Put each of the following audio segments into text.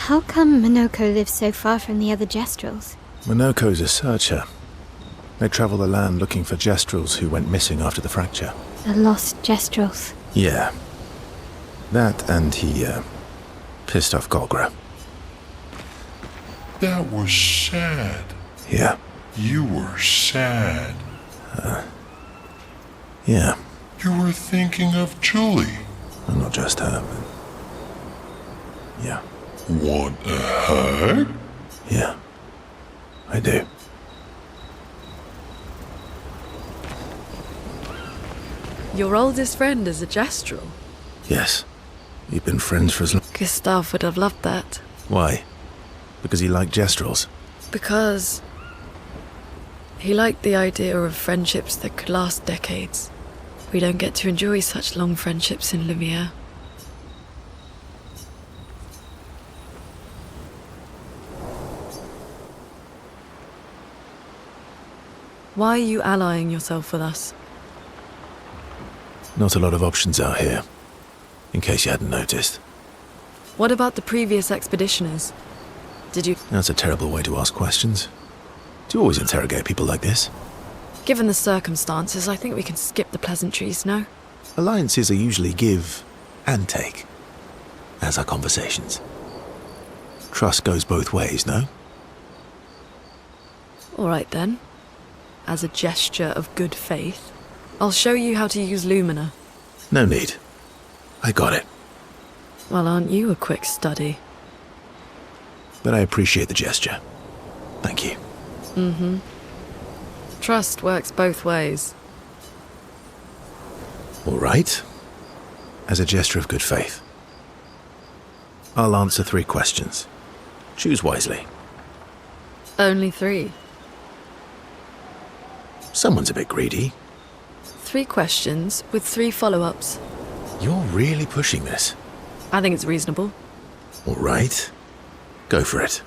How come Monoco lives so far from the other Jestrels? Monoco's a searcher. They travel the land looking for Jestrels who went missing after the fracture. The lost Jestrels. Yeah. That and he, pissed off Golgra. That was sad. Yeah. You were sad. Yeah. You were thinking of Julie. And not just her, but... Yeah. Want a hug? Yeah. I do. Your oldest friend is a Jestrel. Yes. You've been friends for as long... Gustav would have loved that. Why? Because he liked Jestrels? Because he liked the idea of friendships that could last decades. We don't get to enjoy such long friendships in Lumiere. Why are you allying yourself with us? Not a lot of options out here, in case you hadn't noticed. What about the previous expeditioners? Did you... That's a terrible way to ask questions. Do you always interrogate people like this? Given the circumstances, I think we can skip the pleasantries, no? Alliances are usually give and take, as are conversations. Trust goes both ways, no? All right then. As a gesture of good faith, I'll show you how to use Lumina. No need. I got it. Well, aren't you a quick study? But I appreciate the gesture. Thank you. Mm-hmm. Trust works both ways. All right. As a gesture of good faith. I'll answer 3 questions. Choose wisely. Only 3. Someone's a bit greedy. 3 questions with 3 follow-ups. You're really pushing this. I think it's reasonable. All right. Go for it.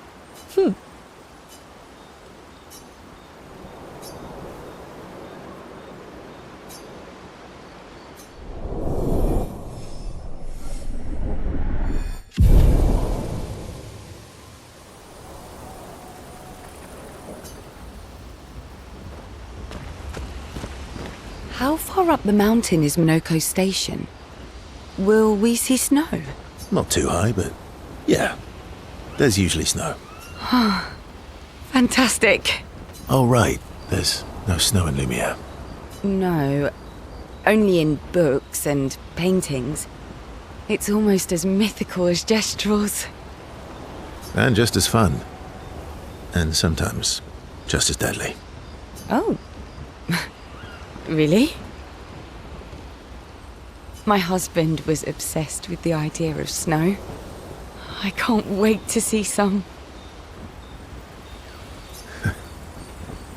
How far up the mountain is Monoco Station? Will we see snow? Not too high, but yeah. There's usually snow. Fantastic. Oh, right. There's no snow in Lumiere. No, only in books and paintings. It's almost as mythical as Jestrels. And just as fun. And sometimes just as deadly. Oh. Really? My husband was obsessed with the idea of snow. I can't wait to see some.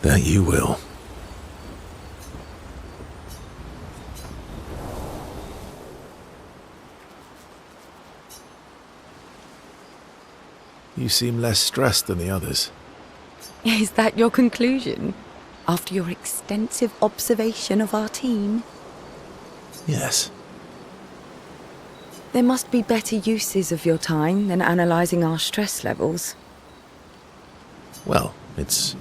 That you will. You seem less stressed than the others. Is that your conclusion? After your extensive observation of our team? Yes. There must be better uses of your time than analysing our stress levels. Well, it's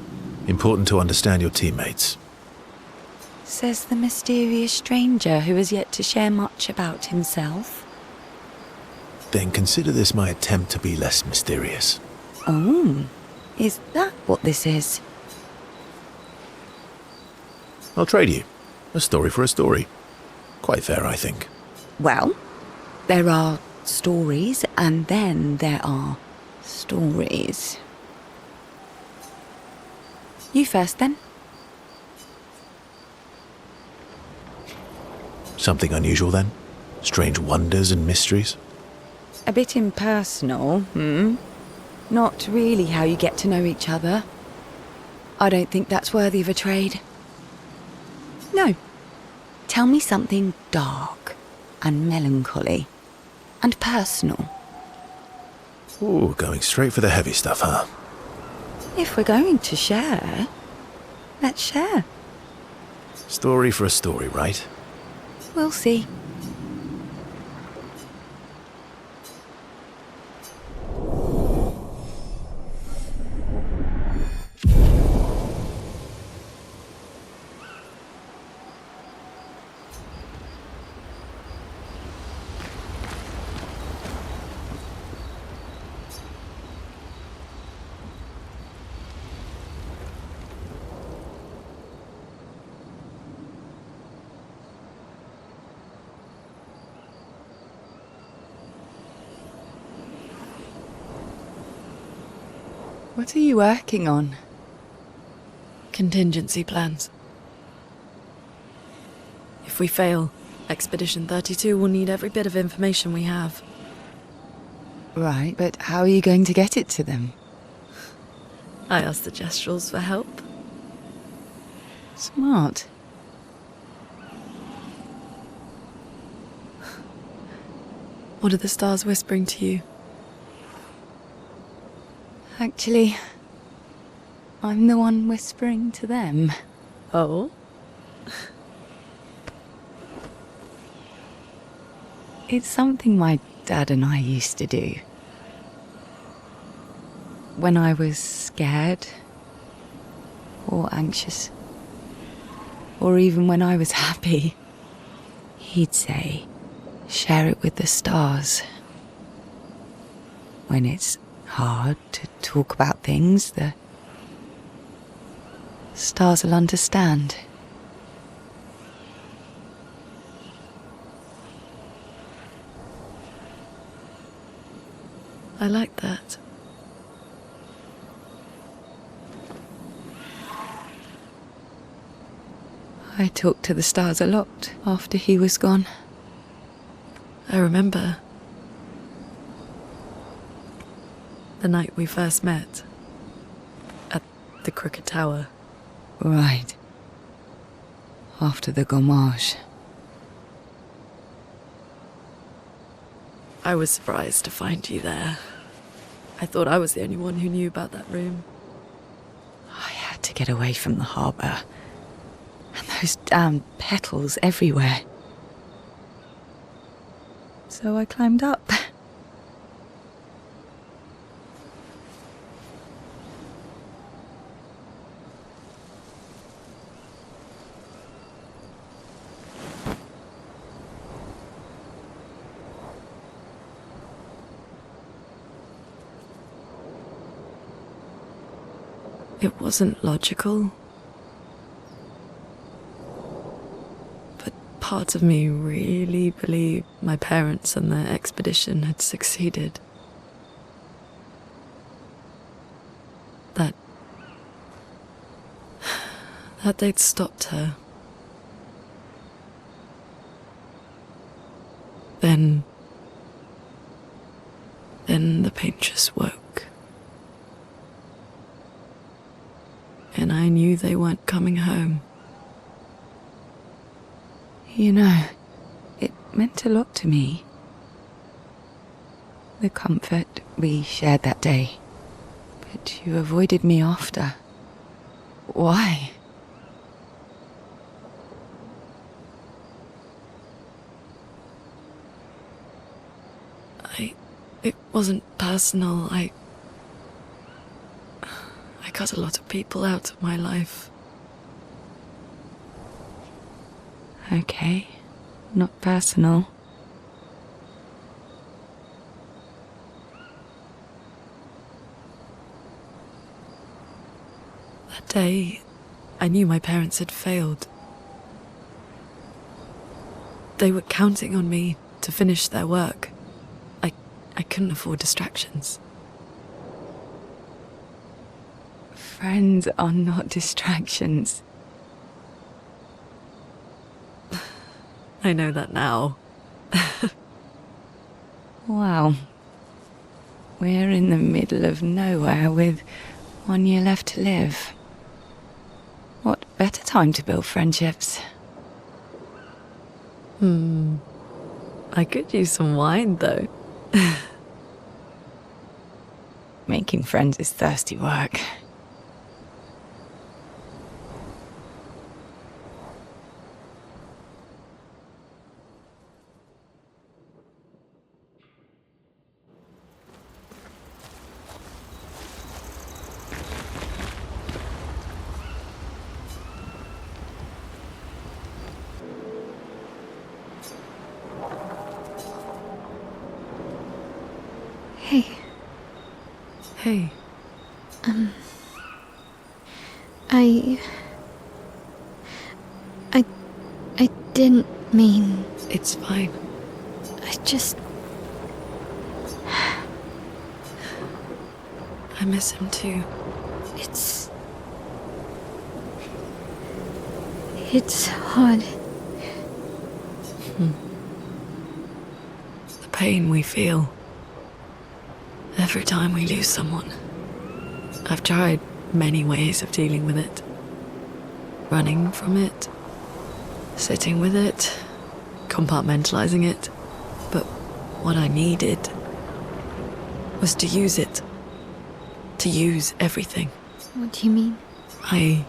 important to understand your teammates. Says the mysterious stranger who has yet to share much about himself. Then consider this my attempt to be less mysterious. Oh, is that what this is? I'll trade you. A story for a story. Quite fair, I think. Well, there are stories, and then there are stories. You first, then. Something unusual, then? Strange wonders and mysteries? A bit impersonal, Not really how you get to know each other. I don't think that's worthy of a trade. No. Tell me something dark and melancholy and personal. Ooh, going straight for the heavy stuff, huh? If we're going to share, let's share. Story for a story, right? We'll see. What are you working on? Contingency plans. If we fail, Expedition 32 will need every bit of information we have. Right, but how are you going to get it to them? I asked the Gestrals for help. Smart. What are the stars whispering to you? Actually, I'm the one whispering to them. Oh? It's something my dad and I used to do. When I was scared, or anxious, or even when I was happy, he'd say, share it with the stars. When it's hard to talk about things, the stars will understand. I like that. I talked to the stars a lot after he was gone. I remember the night we first met at the Crooked Tower. Right. After the gommage. I was surprised to find you there. I thought I was the only one who knew about that room. I had to get away from the harbour. And those damn petals everywhere. So I climbed up. It wasn't logical. But parts of me really believed my parents and their expedition had succeeded. That they'd stopped her. Then the pain just woke. And I knew they weren't coming home. You know, it meant a lot to me. The comfort we shared that day. But you avoided me after. Why? It wasn't personal. I cut a lot of people out of my life. Okay, not personal. That day, I knew my parents had failed. They were counting on me to finish their work. I couldn't afford distractions. Friends are not distractions. I know that now. Wow. We're in the middle of nowhere with 1 year left to live. What better time to build friendships? I could use some wine, though. Making friends is thirsty work. Hey, Hey, I didn't mean... it's fine. I miss him too. It's hard. The pain we feel every time we lose someone. I've tried many ways of dealing with it. Running from it, sitting with it, compartmentalizing it. But what I needed was to use it. To use everything. What do you mean? I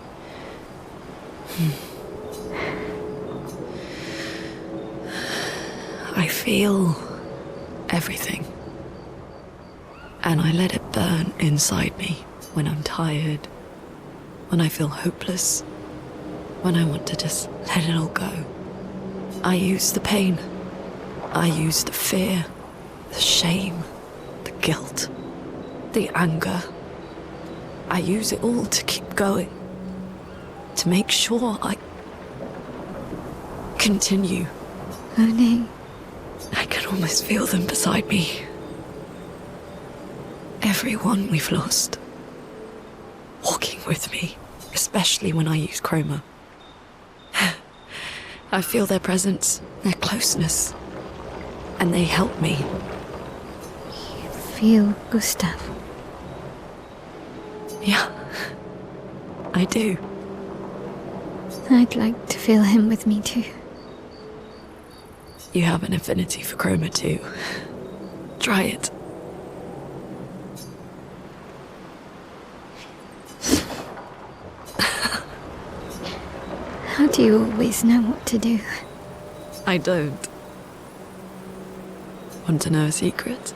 feel everything. And I let it burn inside me when I'm tired, when I feel hopeless, when I want to just let it all go. I use the pain. I use the fear, the shame, the guilt, the anger. I use it all to keep going, to make sure I continue. Oh no. I can almost feel them beside me. Everyone we've lost. Walking with me, especially when I use chroma. I feel their presence, their closeness, and they help me. You feel Gustav? Yeah, I do. I'd like to feel him with me too. You have an affinity for chroma too. Try it. How do you always know what to do? I don't. Want to know a secret?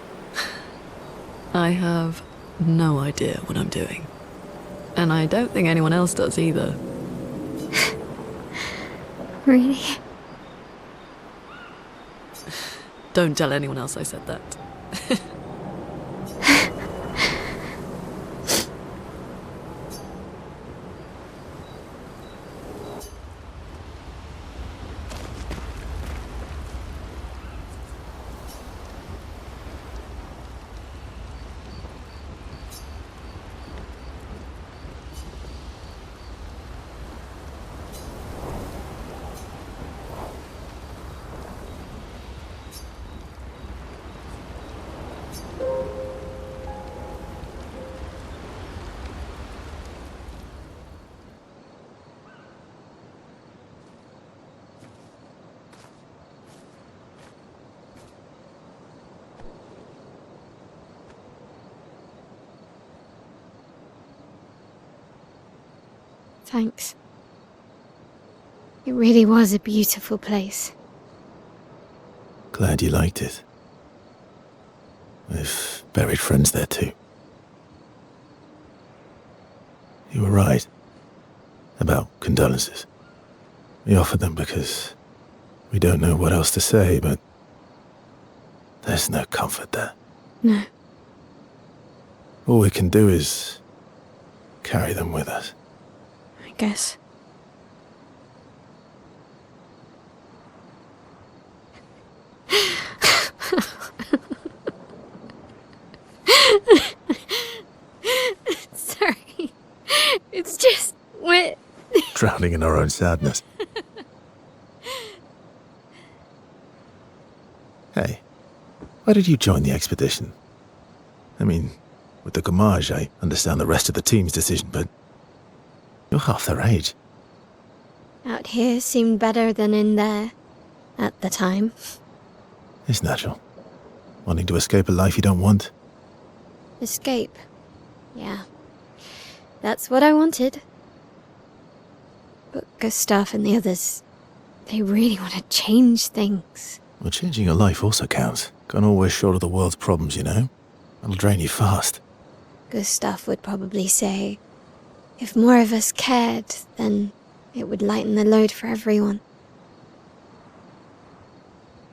I have no idea what I'm doing. And I don't think anyone else does either. Really? Don't tell anyone else I said that. Thanks. It really was a beautiful place. Glad you liked it. We've buried friends there too. You were right about condolences. We offered them because we don't know what else to say, but there's no comfort there. No. All we can do is carry them with us. I guess. Sorry. It's just wet. Drowning in our own sadness. Hey, why did you join the expedition? I mean, with the Gamage, I understand the rest of the team's decision, but you're half their age. Out here seemed better than in there. At the time. It's natural. Wanting to escape a life you don't want. Escape. Yeah. That's what I wanted. But Gustav and the others, they really want to change things. Well, changing your life also counts. Can't always shoulder the world's problems, you know? It'll drain you fast. Gustav would probably say, if more of us cared, then it would lighten the load for everyone.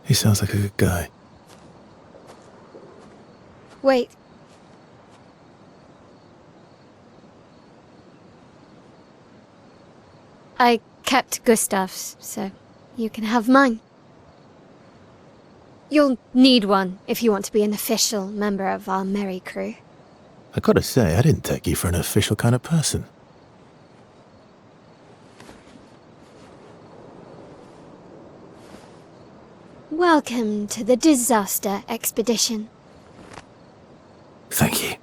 He sounds like a good guy. Wait. I kept Gustav's, so you can have mine. You'll need one if you want to be an official member of our merry crew. I gotta say, I didn't take you for an official kind of person. Welcome to the disaster expedition. Thank you.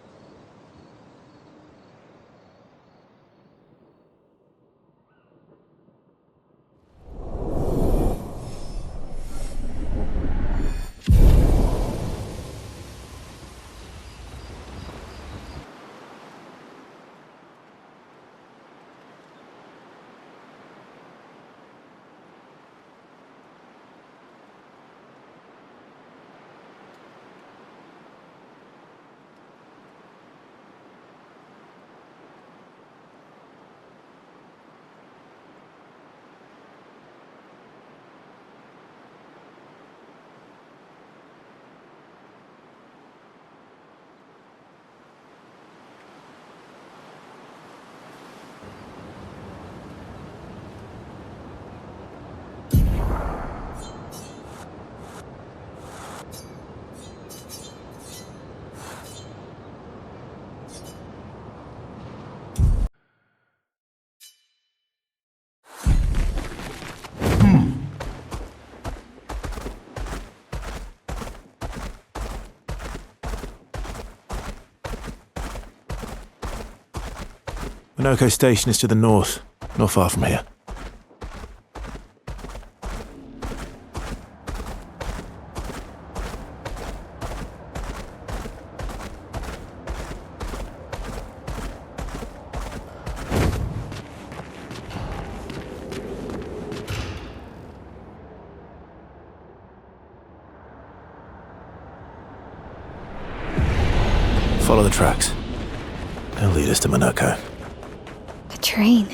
Monoco Station is to the north, not far from here. Follow the tracks. They'll lead us to Monoco. A train.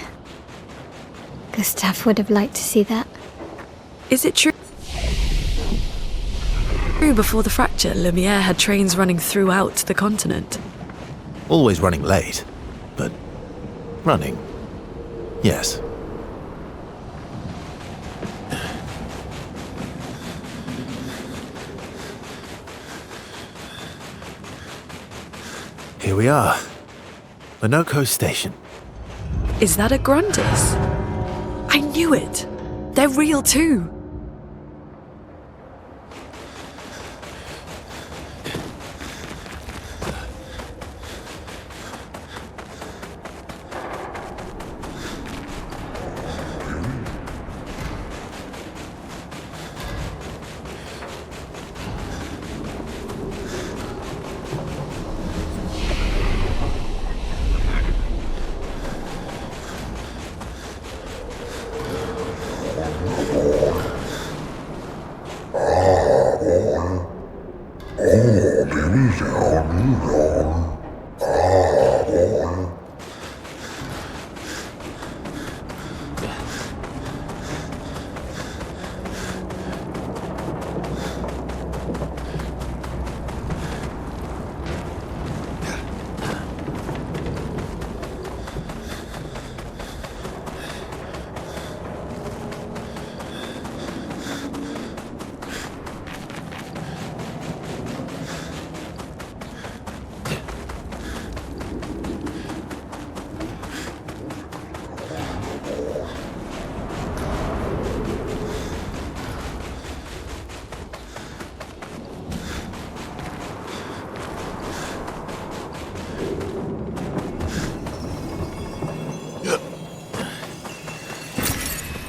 Gustav would have liked to see that. Is it true? Before the fracture, Lumiere had trains running throughout the continent. Always running late, but running, yes. Here we are. Monoco Station. Is that a Grundis? I knew it! They're real too!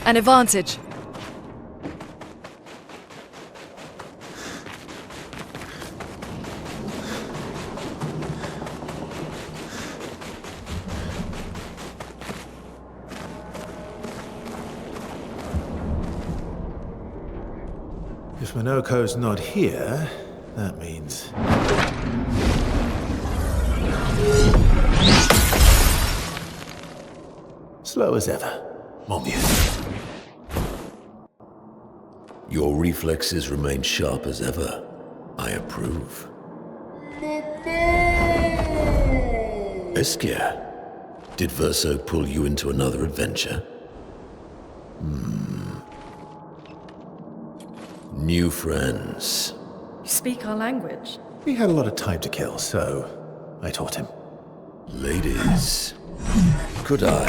An advantage. If Monoco's not here, that means... slow as ever. Mon vieux. Your reflexes remain sharp as ever. I approve. Esquire, did Verso pull you into another adventure? New friends. You speak our language. He had a lot of time to kill, so I taught him. Ladies, could I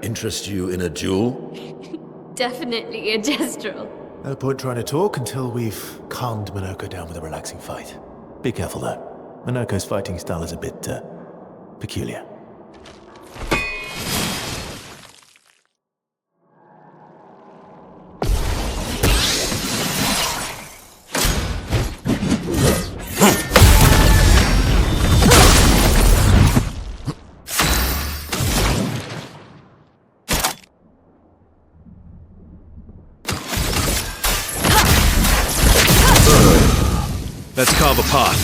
interest you in a duel? Definitely a gestural. No point trying to talk until we've calmed Monoco down with a relaxing fight. Be careful though. Monoco's fighting style is a bit, peculiar. Let's carve a path.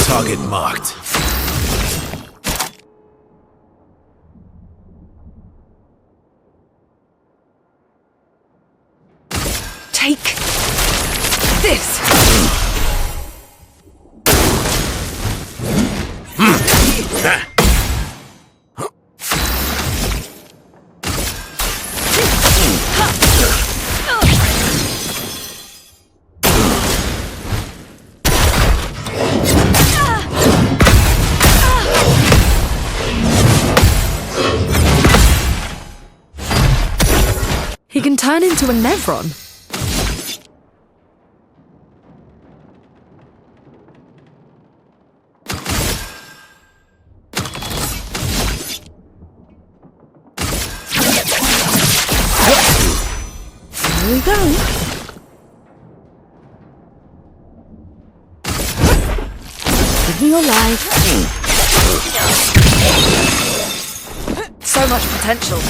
Target marked. Take this! He can turn into a Nevron. Here we go. Give me your life. So much potential.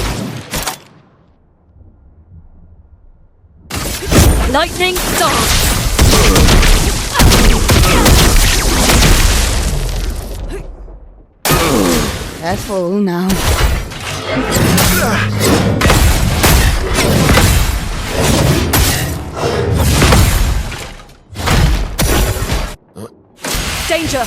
Lightning dance. Careful now. Danger.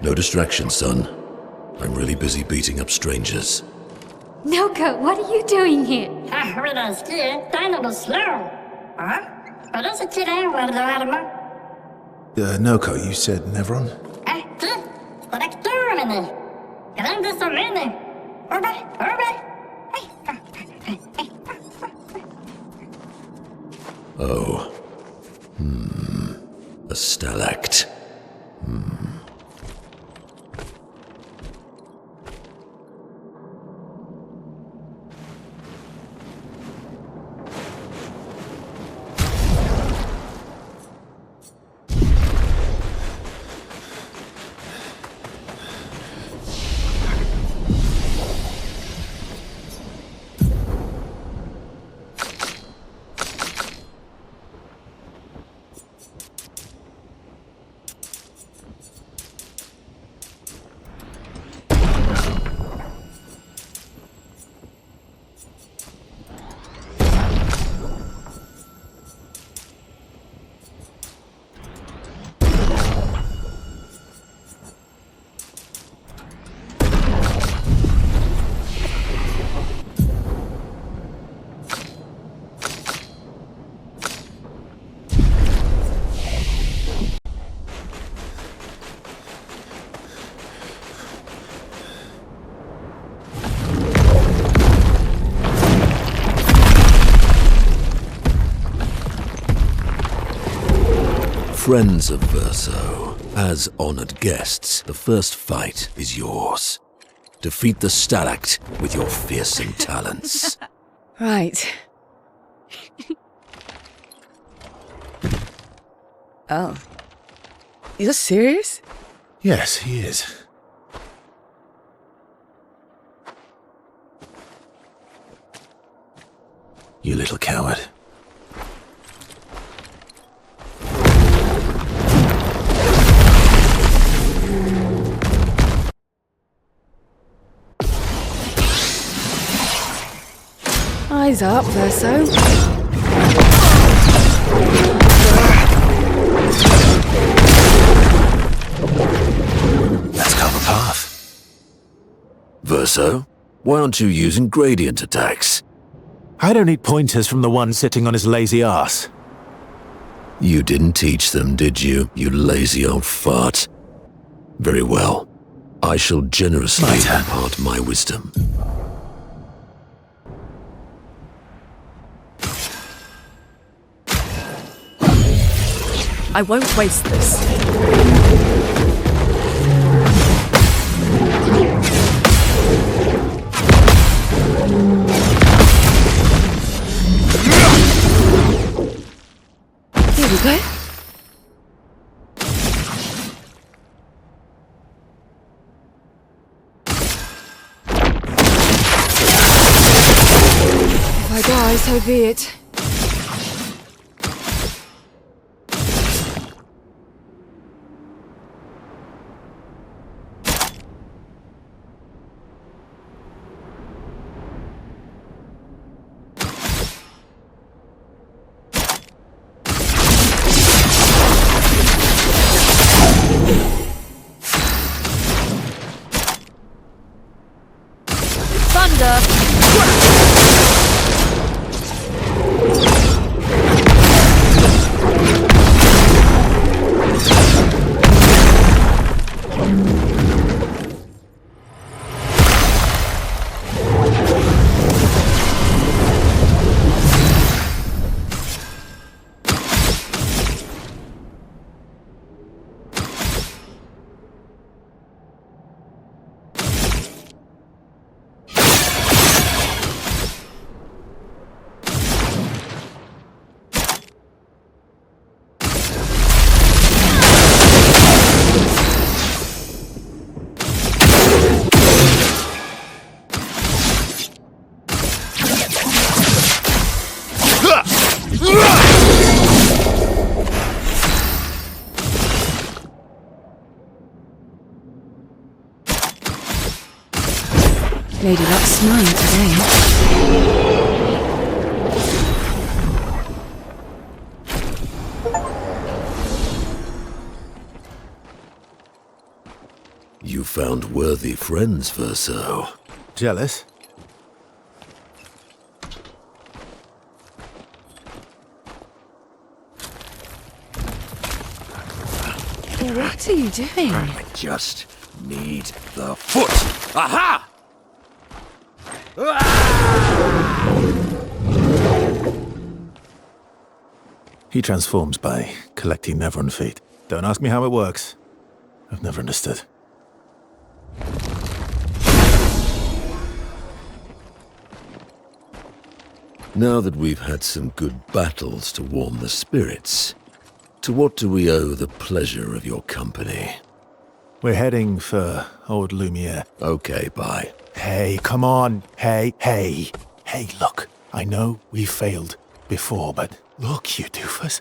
No distraction, son. I'm really busy beating up strangers. Noco, what are you doing here? Noco, you said Nevron? Oh. A Stalact. Friends of Verso, as honored guests, the first fight is yours. Defeat the Stalact with your fearsome talents. Right. Oh. You're serious? Yes, he is. You little coward. Eyes up, Verso. Let's carve a path. Verso, why aren't you using gradient attacks? I don't need pointers from the one sitting on his lazy ass. You didn't teach them, did you, you lazy old fart? Very well. I shall generously My turn. impart my wisdom. I won't waste this. Here we go. If I die, so be it. Lady Luck's smiling today. You found worthy friends, Verso. Jealous? What are you doing? I just need the foot. Aha! He transforms by collecting Nevron feet. Don't ask me how it works. I've never understood. Now that we've had some good battles to warm the spirits, to what do we owe the pleasure of your company? We're heading for old Lumiere. Okay, bye. Hey, come on. Hey. Hey, look. I know we failed before, but look, you doofus.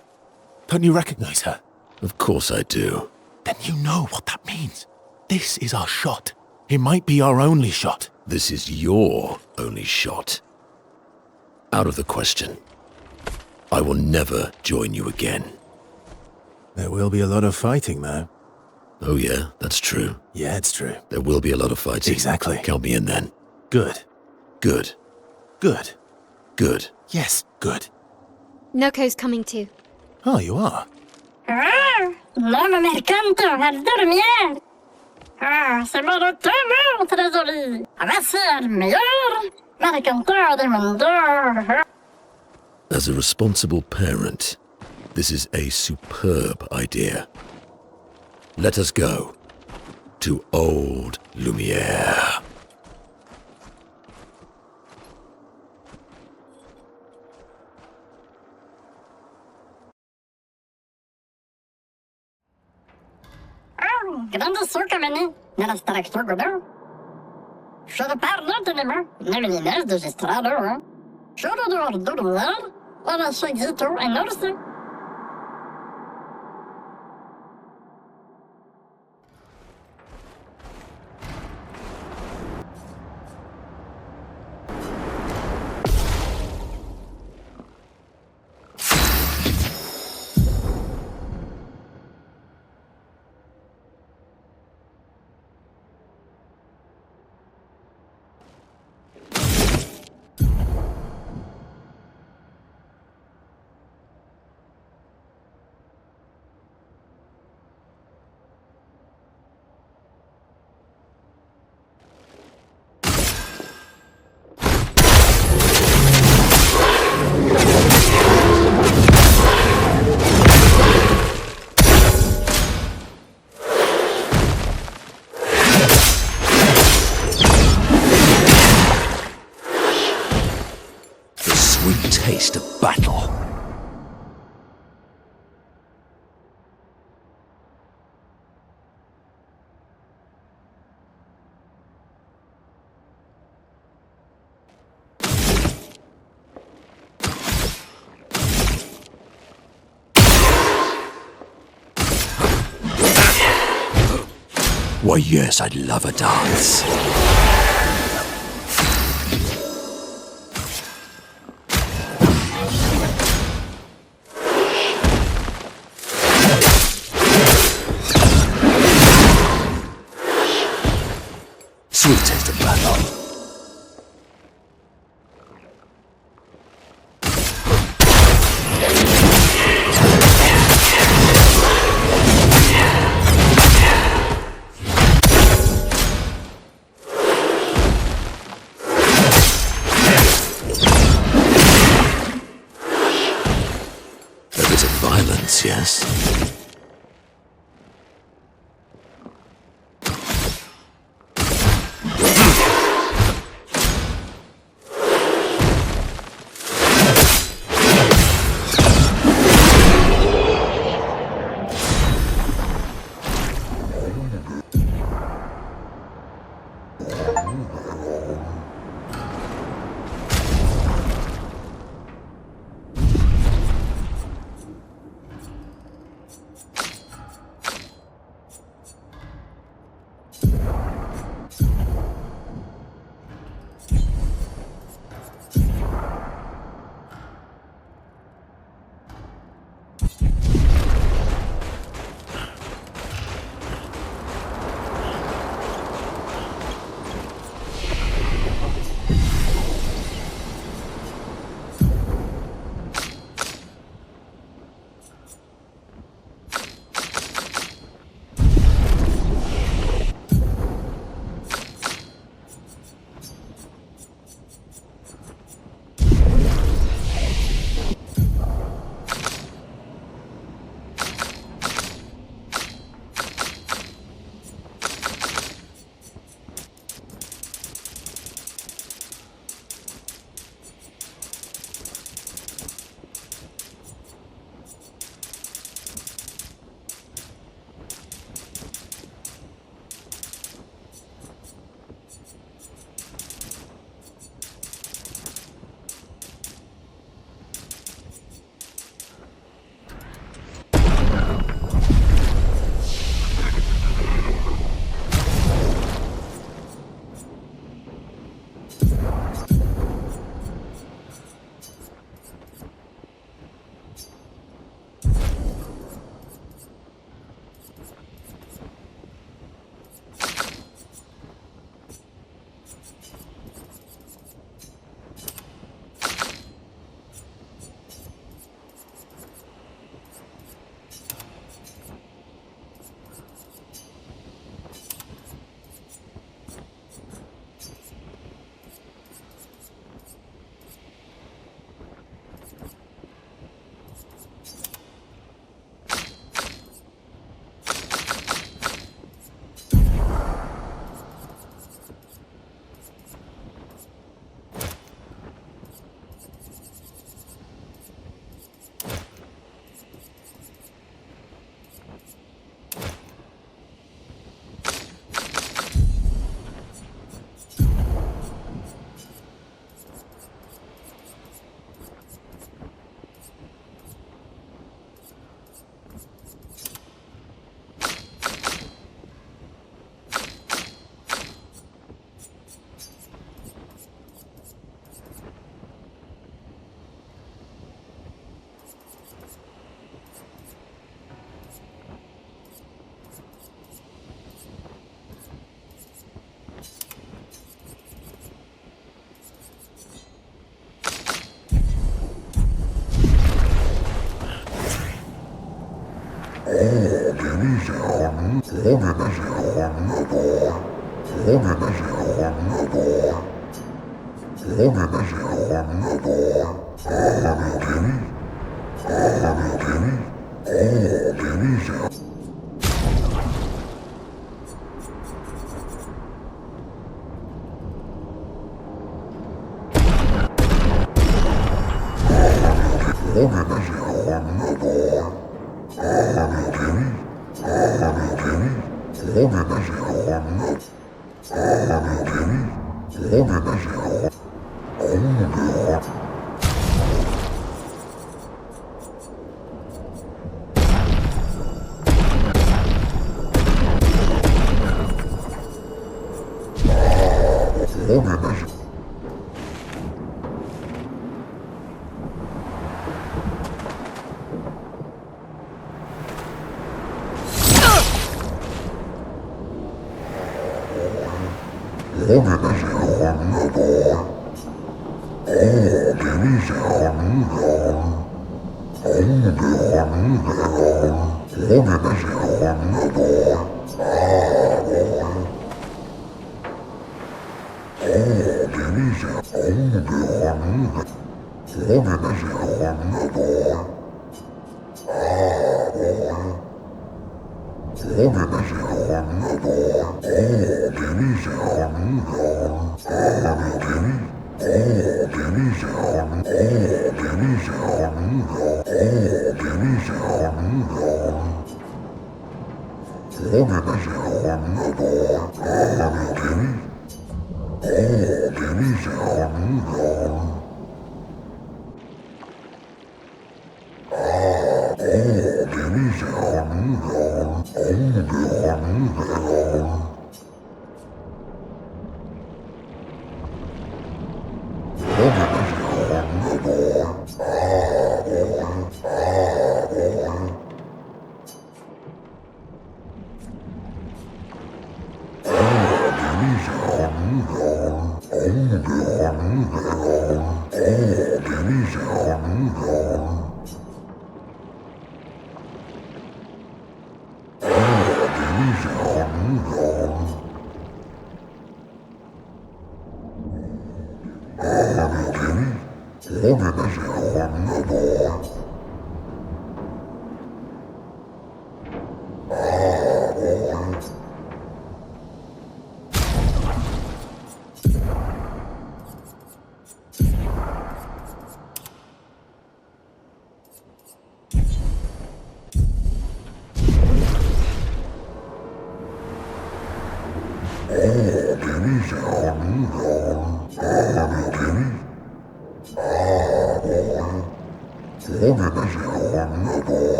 Don't you recognize her? Of course I do. Then you know what that means. This is our shot. It might be our only shot. This is your only shot. Out of the question. I will never join you again. There will be a lot of fighting, though. Oh yeah, that's true. Yeah, it's true. There will be a lot of fighting. Exactly. Count me in then. Good. Good. Good. Good. Yes, good. Noco's coming too. Oh, you are? L'homme mercanto al dormier. C'est mon retour, trésorier. Va ser meilleur. Mercanteur de Mendor. As a responsible parent, this is a superb idea. Let us go to old Lumiere. Grande succa veni. Nella Stalact godou. Should have pardon to them. Never knows the Estrado. Should have do that. Let us shake it and notice it. taste of battle. Why, yes, I'd love a dance. Sweet taste of battle. A bit of violence, yes?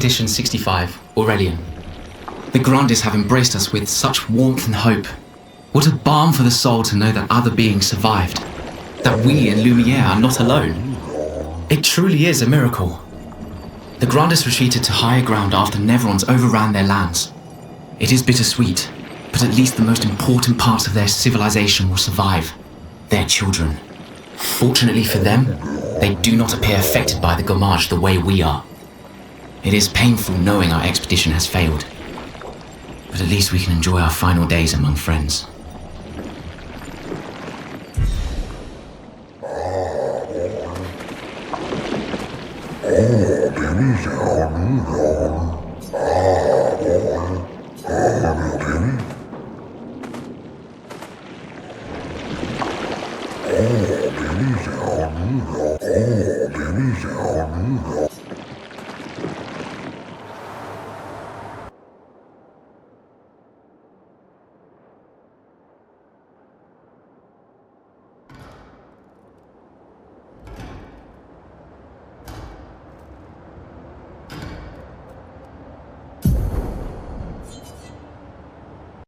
Expedition 65, Aurelian. The Grandes have embraced us with such warmth and hope. What a balm for the soul to know that other beings survived. That we in Lumiere are not alone. It truly is a miracle. The Grandes retreated to higher ground after Neverons overran their lands. It is bittersweet, but at least the most important parts of their civilization will survive. Their children. Fortunately for them, they do not appear affected by the Gommage the way we are. It is painful knowing our expedition has failed, but at least we can enjoy our final days among friends.